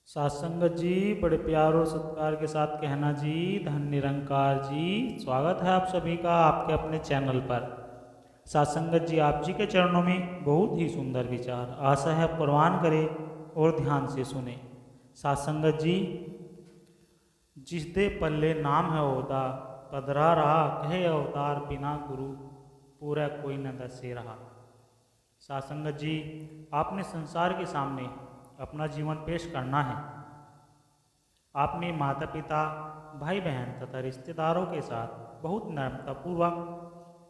सात्संगत जी, बड़े प्यार और सत्कार के साथ कहना जी, धन निरंकार जी। स्वागत है आप सभी का आपके अपने चैनल पर। सात्संगत जी, आप जी के चरणों में बहुत ही सुंदर विचार, आशा है प्रवान करें और ध्यान से सुने। सात्संगत जी, जिस दे पल्ले नाम है ओदा, पधरा रहा कहे अवतार, बिना गुरु पूरा कोई न दसे रहा। सात्संगत जी, आपने संसार के सामने अपना जीवन पेश करना है। आपने माता पिता, भाई बहन तथा रिश्तेदारों के साथ बहुत नम्रतापूर्वक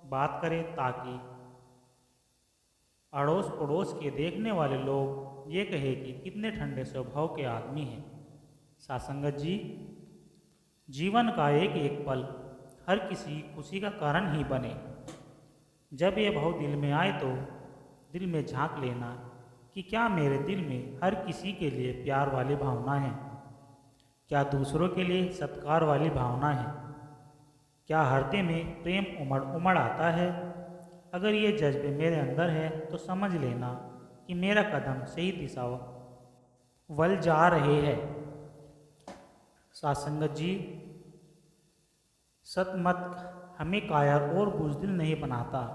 बात करें ताकि अड़ोस पड़ोस के देखने वाले लोग ये कहे कि कितने ठंडे स्वभाव के आदमी हैं। सात्संगत जी, जीवन का एक एक पल हर किसी खुशी का कारण ही बने। जब ये भाव दिल में आए तो दिल में झांक लेना कि क्या मेरे दिल में हर किसी के लिए प्यार वाली भावना है, क्या दूसरों के लिए सत्कार वाली भावना है, क्या हृदय में प्रेम उमड़ उमड़ आता है। अगर ये जज्बे मेरे अंदर है तो समझ लेना कि मेरा कदम सही दिशा वल जा रहे हैं। सात्संगत जी, सतमत हमें कायर और बुजदिल नहीं बनाता।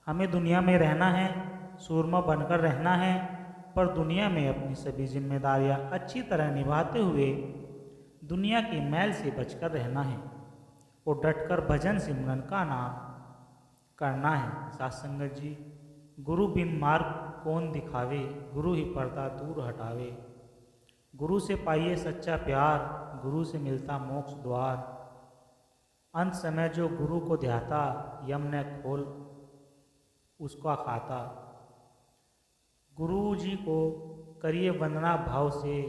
हमें दुनिया में रहना है, सूरमा बनकर रहना है, पर दुनिया में अपनी सभी जिम्मेदारियां अच्छी तरह निभाते हुए दुनिया के मैल से बचकर रहना है और डटकर भजन सिमरन का नाम करना है। सात्संगत जी, गुरु बिन मार्ग कौन दिखावे, गुरु ही पर्दा दूर हटावे। गुरु से पाइए सच्चा प्यार, गुरु से मिलता मोक्ष द्वार। अंत समय जो गुरु को ध्याता, यम न खोल उसका खाता। गुरु जी को करिए वंदना भाव से,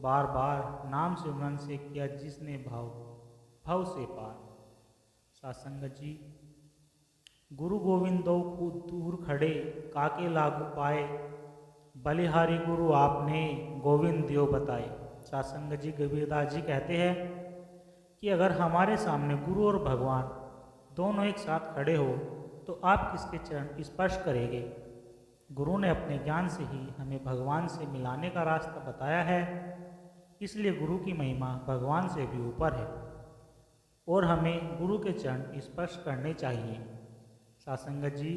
बार बार नाम सिमरन से किया जिसने भाव भाव से पार। सात्संगत जी, गुरु गोविंद दो खूब दूर खड़े, काके लागू पाए, बलिहारी गुरु आपने गोविंद दियो बताए। सात्संगत जी, कबीरदास जी कहते हैं कि अगर हमारे सामने गुरु और भगवान दोनों एक साथ खड़े हो तो आप किसके चरण स्पर्श करेंगे। गुरु ने अपने ज्ञान से ही हमें भगवान से मिलाने का रास्ता बताया है, इसलिए गुरु की महिमा भगवान से भी ऊपर है और हमें गुरु के चरण स्पर्श करने चाहिए। सात्संगत जी,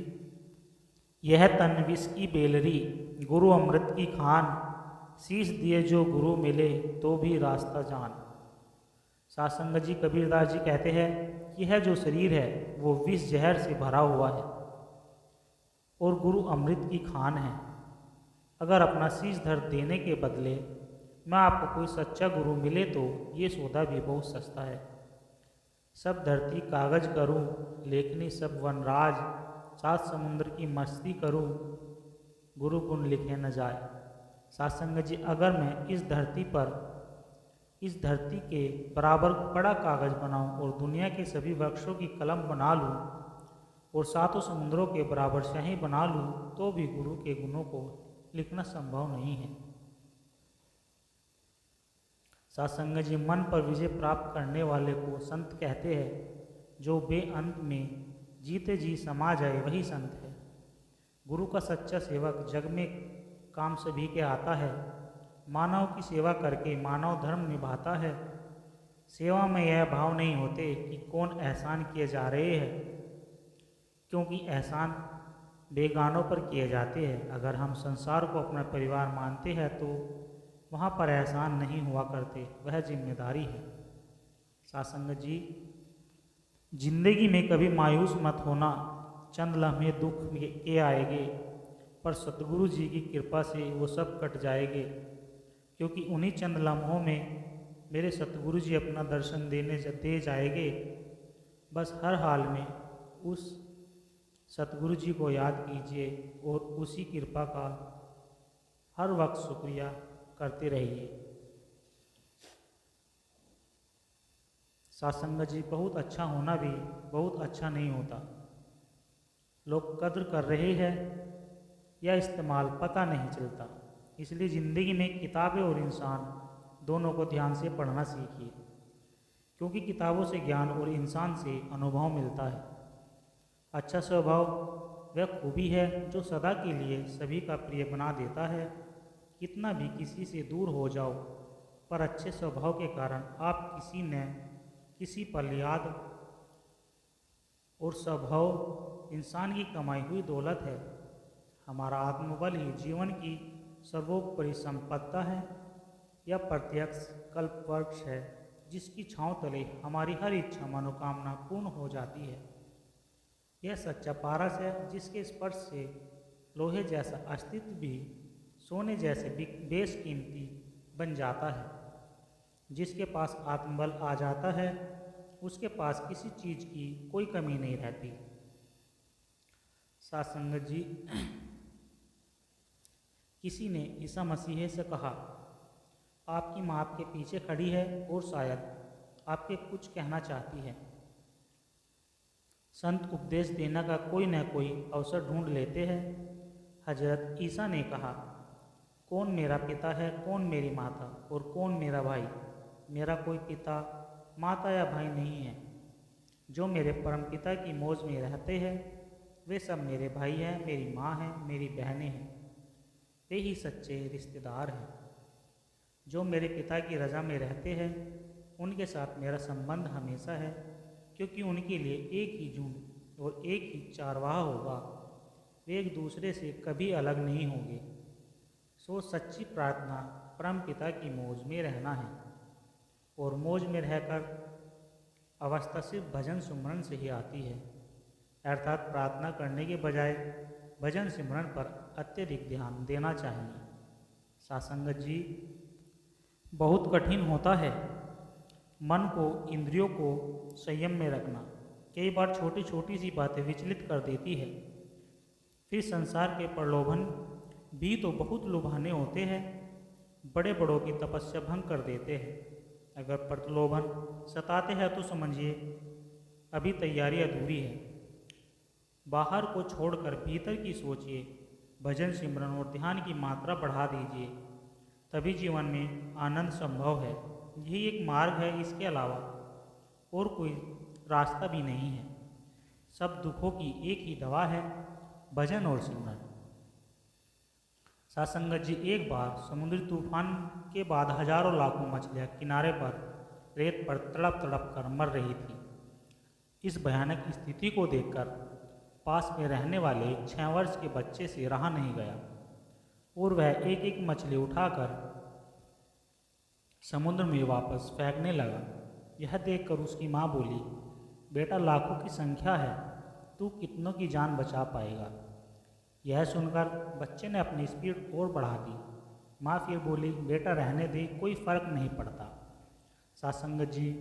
यह तन विष की बेलरी, गुरु अमृत की खान, शीश दिए जो गुरु मिले तो भी रास्ता जान। सात्संगत जी, कबीरदास जी कहते हैं कि यह जो शरीर है वो विष जहर से भरा हुआ है और गुरु अमृत की खान है। अगर अपना शीश धर देने के बदले मैं आपको कोई सच्चा गुरु मिले तो ये सौदा भी बहुत सस्ता है। सब धरती कागज करूं, लेखनी सब वनराज, सात समुद्र की मस्ती करूं, गुरु गुण लिखे न जाए। सात्संगत जी, अगर मैं इस धरती के बराबर बड़ा कागज बनाऊं और दुनिया के सभी वृक्षों की कलम बना लूं और सातों समुद्रों के बराबर शाही बना लूं तो भी गुरु के गुणों को लिखना संभव नहीं है। सात्संगत जी, मन पर विजय प्राप्त करने वाले को संत कहते हैं, जो बेअंत में जीते जी समा जाए वही संत है। गुरु का सच्चा सेवक जग में काम सभी के आता है, मानव की सेवा करके मानव धर्म निभाता है। सेवा में यह भाव नहीं होते कि कौन एहसान किए जा रहे हैं, क्योंकि एहसान बेगानों पर किए जाते हैं। अगर हम संसार को अपना परिवार मानते हैं तो वहाँ पर एहसान नहीं हुआ करते, वह जिम्मेदारी है। सात्संगत जी, जिंदगी में कभी मायूस मत होना, चंद लम्हे दुख के आएंगे, पर सतगुरु जी की कृपा से वो सब कट जाएंगे, क्योंकि उन्हीं चंद लम्हों में मेरे सतगुरु जी अपना दर्शन दे जाएंगे। बस हर हाल में उस सतगुरु जी को याद कीजिए और उसी कृपा का हर वक्त शुक्रिया करते रहिए। सात्संगत जी, बहुत अच्छा होना भी बहुत अच्छा नहीं होता। लोग कद्र कर रहे हैं या इस्तेमाल पता नहीं चलता। इसलिए ज़िंदगी में किताबें और इंसान दोनों को ध्यान से पढ़ना सीखिए, क्योंकि किताबों से ज्ञान और इंसान से अनुभव मिलता है। अच्छा स्वभाव वह खूबी है जो सदा के लिए सभी का प्रिय बना देता है। कितना भी किसी से दूर हो जाओ पर अच्छे स्वभाव के कारण आप किसी न किसी पल याद, और स्वभाव इंसान की कमाई हुई दौलत है। हमारा आत्मबल ही जीवन की सर्वोपरि संपदा है। यह प्रत्यक्ष कल्पवृक्ष है जिसकी छांव तले हमारी हर इच्छा मनोकामना पूर्ण हो जाती है। यह सच्चा पारस है जिसके स्पर्श से लोहे जैसा अस्तित्व भी सोने जैसे बेशकीमती बन जाता है। जिसके पास आत्मबल आ जाता है उसके पास किसी चीज की कोई कमी नहीं रहती। सासंगत जी, किसी ने ईसा मसीह से कहा, आपकी माँ आपके पीछे खड़ी है और शायद आपके कुछ कहना चाहती है। संत उपदेश देने का कोई न कोई अवसर ढूंढ लेते हैं। हजरत ईसा ने कहा, कौन मेरा पिता है, कौन मेरी माता और कौन मेरा भाई। मेरा कोई पिता माता या भाई नहीं है। जो मेरे परम पिता की मौज में रहते हैं वे सब मेरे भाई हैं, मेरी माँ हैं, मेरी बहनें हैं। वे ही सच्चे रिश्तेदार हैं। जो मेरे पिता की रज़ा में रहते हैं उनके साथ मेरा संबंध हमेशा है, क्योंकि उनके लिए एक ही झुंड और एक ही चारवाह होगा। वे एक दूसरे से कभी अलग नहीं होंगे। सो सच्ची प्रार्थना परम पिता की मौज में रहना है, और मौज में रहकर अवस्था सिर्फ भजन सुमरन से ही आती है। अर्थात प्रार्थना करने के बजाय भजन सिमरन पर अत्यधिक ध्यान देना चाहिए। सासंगत जी, बहुत कठिन होता है मन को, इंद्रियों को संयम में रखना। कई बार छोटी छोटी सी बातें विचलित कर देती है। फिर संसार के प्रलोभन भी तो बहुत लुभाने होते हैं, बड़े बड़ों की तपस्या भंग कर देते हैं। अगर प्रलोभन सताते हैं तो समझिए अभी तैयारी अधूरी है। बाहर को छोड़कर भीतर की सोचिए, भजन सिमरन और ध्यान की मात्रा बढ़ा दीजिए, तभी जीवन में आनंद संभव है। यही एक मार्ग है, इसके अलावा और कोई रास्ता भी नहीं है। सब दुखों की एक ही दवा है, भजन और सिमरन। सासंगत जी, एक बार समुद्री तूफान के बाद हजारों लाखों मछलियाँ किनारे पर रेत पर तड़प तड़प कर मर रही थी। इस भयानक स्थिति को देखकर पास में रहने वाले 6 वर्ष के बच्चे से रहा नहीं गया और वह एक एक मछली उठाकर समुद्र में वापस फेंकने लगा। यह देखकर उसकी माँ बोली, बेटा लाखों की संख्या है, तू कितनों की जान बचा पाएगा। यह सुनकर बच्चे ने अपनी स्पीड और बढ़ा दी। माँ फिर बोली, बेटा रहने दे, कोई फर्क नहीं पड़ता। सासंगत जी,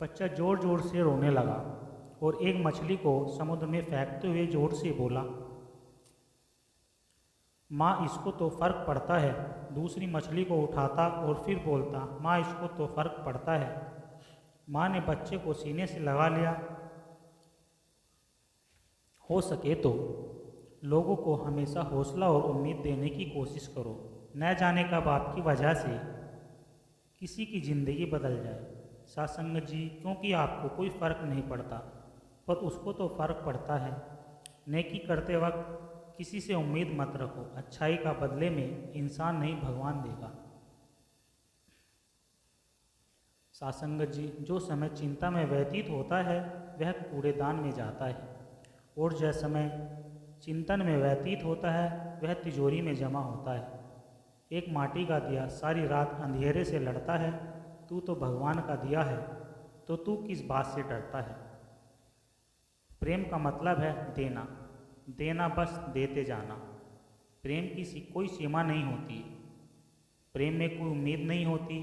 बच्चा जोर जोर से रोने लगा और एक मछली को समुद्र में फेंकते हुए जोर से बोला, माँ इसको तो फर्क पड़ता है। दूसरी मछली को उठाता और फिर बोलता, माँ इसको तो फर्क पड़ता है। माँ ने बच्चे को सीने से लगा लिया। हो सके तो लोगों को हमेशा हौसला और उम्मीद देने की कोशिश करो। न जाने कब आपकी वजह से किसी की ज़िंदगी बदल जाए। सासंगत जी, क्योंकि आपको कोई फ़र्क नहीं पड़ता, पर उसको तो फ़र्क पड़ता है। नेकी करते वक्त किसी से उम्मीद मत रखो। अच्छाई का बदले में इंसान नहीं भगवान देगा। सासंगत जी, जो समय चिंता में व्यतीत होता है वह कूड़ेदान में जाता है, और जो समय चिंतन में व्यतीत होता है वह तिजोरी में जमा होता है। एक माटी का दिया सारी रात अंधेरे से लड़ता है। तू तो भगवान का दिया है, तो तू किस बात से डरता है। प्रेम का मतलब है देना, देना बस देते जाना। प्रेम की कोई सीमा नहीं होती, प्रेम में कोई उम्मीद नहीं होती।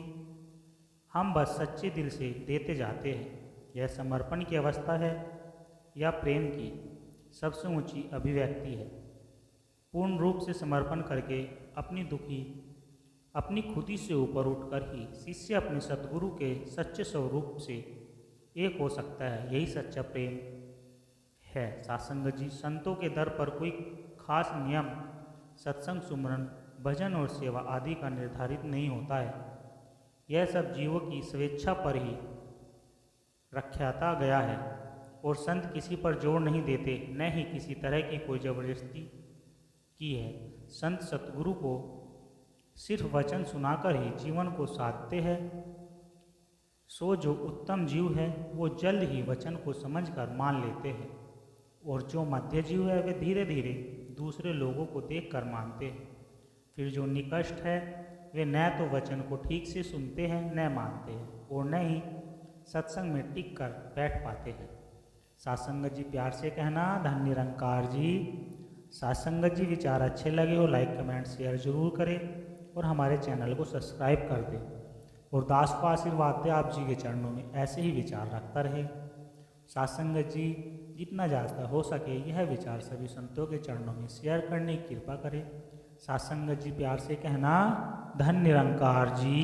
हम बस सच्चे दिल से देते जाते हैं। यह समर्पण की अवस्था है या प्रेम की सबसे ऊंची अभिव्यक्ति है। पूर्ण रूप से समर्पण करके अपनी खुदी से ऊपर उठकर ही शिष्य अपने सद्गुरु के सच्चे स्वरूप से एक हो सकता है। यही सच्चा प्रेम है। सासंगत जी, संतों के दर पर कोई खास नियम सत्संग, सुमरन, भजन और सेवा आदि का निर्धारित नहीं होता है। यह सब जीवों की स्वेच्छा पर ही रखा गया है, और संत किसी पर जोर नहीं देते, न ही किसी तरह की कोई जबरदस्ती की है। संत सतगुरु को सिर्फ वचन सुनाकर ही जीवन को साधते हैं। सो जो उत्तम जीव है वो जल्द ही वचन को समझकर मान लेते हैं, और जो मध्य जीव है वे धीरे धीरे दूसरे लोगों को देखकर मानते हैं। फिर जो निकृष्ट है वे न तो वचन को ठीक से सुनते हैं न मानते हैं, और न ही सत्संग में टिक कर बैठ पाते हैं। सासंगत जी प्यार से कहना, धन निरंकार जी। सासंगत जी विचार अच्छे लगे हो लाइक कमेंट शेयर जरूर करें, और हमारे चैनल को सब्सक्राइब कर दें, और दास को आशीर्वाद दे आप जी के चरणों में ऐसे ही विचार रखता रहे। सासंगत जी जितना ज़्यादा हो सके यह विचार सभी संतों के चरणों में शेयर करने की कृपा करें। सासंगत जी प्यार से कहना, धन निरंकार जी।